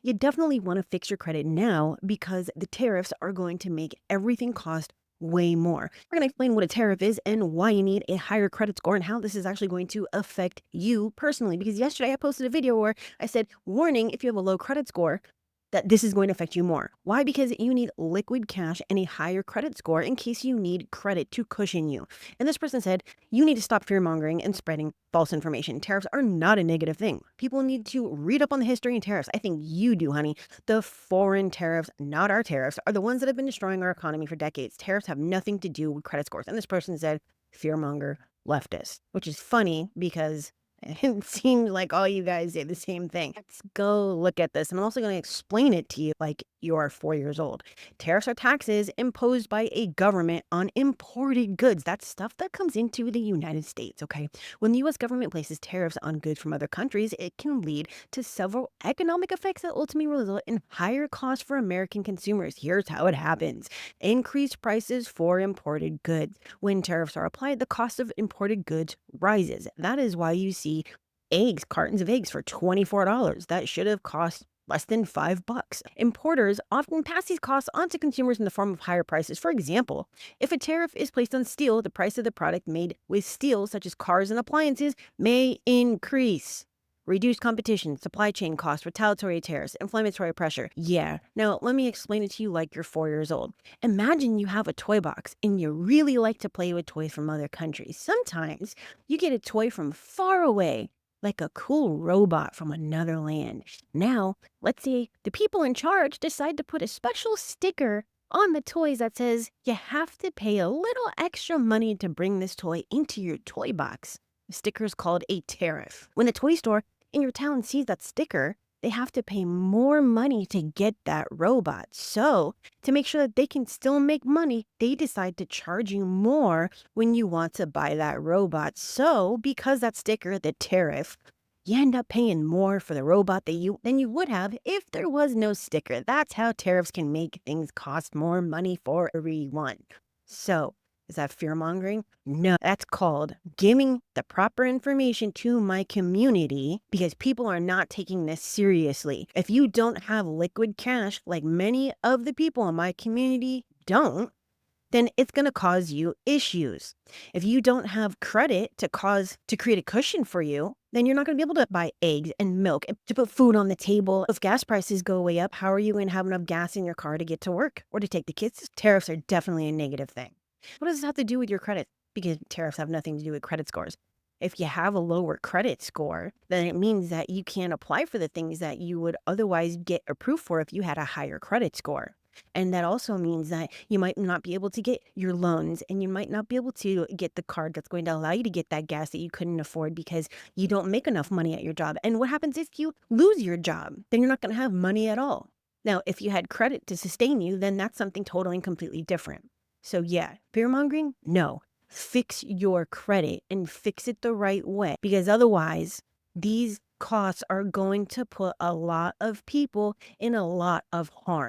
you definitely want to fix your credit now because the tariffs are going to make everything cost way more. We're going to explain what a tariff is and why you need a higher credit score and how this is actually going to affect you personally. Because yesterday I posted a video where I said, warning, if you have a low credit score, that this is going to affect you more. Why? Because you need liquid cash and a higher credit score in case you need credit to cushion you. And this person said, you need to stop fear mongering and spreading false information. Tariffs are not a negative thing. People need to read up on the history and tariffs. I think you do, honey. The foreign tariffs, not our tariffs, are the ones that have been destroying our economy for decades. Tariffs have nothing to do with credit scores. And this person said, fearmonger leftist, which is funny because it seems like all you guys say the same thing. Let's go look at this. And I'm also going to explain it to you like you are 4 years old. Tariffs are taxes imposed by a government on imported goods. That's stuff that comes into the United States, okay? When the U.S. government places tariffs on goods from other countries, it can lead to several economic effects that ultimately result in higher costs for American consumers. Here's how it happens. Increased prices for imported goods. When tariffs are applied, the cost of imported goods rises. That is why you see cartons of eggs for $24. That should have cost less than $5. Importers often pass these costs on to consumers in the form of higher prices. For example, if a tariff is placed on steel, the price of the product made with steel, such as cars and appliances, may increase. Reduced competition, supply chain costs, retaliatory tariffs, inflammatory pressure. Yeah. Now, let me explain it to you like you're 4 years old. Imagine you have a toy box and you really like to play with toys from other countries. Sometimes you get a toy from far away, like a cool robot from another land. Now, let's say the people in charge decide to put a special sticker on the toys that says you have to pay a little extra money to bring this toy into your toy box. The sticker is called a tariff. When the toy store in your town sees that sticker, they have to pay more money to get that robot. So, to make sure that they can still make money, they decide to charge you more when you want to buy that robot. So, because that sticker, the tariff, you end up paying more for the robot than you would have if there was no sticker. That's how tariffs can make things cost more money for everyone. So, is that fear mongering? No, that's called giving the proper information to my community because people are not taking this seriously. If you don't have liquid cash, like many of the people in my community don't, then it's going to cause you issues. If you don't have credit to create a cushion for you, then you're not going to be able to buy eggs and milk and to put food on the table. If gas prices go way up, how are you going to have enough gas in your car to get to work or to take the kids? Tariffs are definitely a negative thing. What does this have to do with your credit? Because tariffs have nothing to do with credit scores. If you have a lower credit score, then it means that you can't apply for the things that you would otherwise get approved for if you had a higher credit score. And that also means that you might not be able to get your loans and you might not be able to get the card that's going to allow you to get that gas that you couldn't afford because you don't make enough money at your job. And what happens if you lose your job? Then you're not going to have money at all. Now, if you had credit to sustain you, then that's something totally and completely different. So yeah, fear mongering? No. Fix your credit and fix it the right way because otherwise these costs are going to put a lot of people in a lot of harm.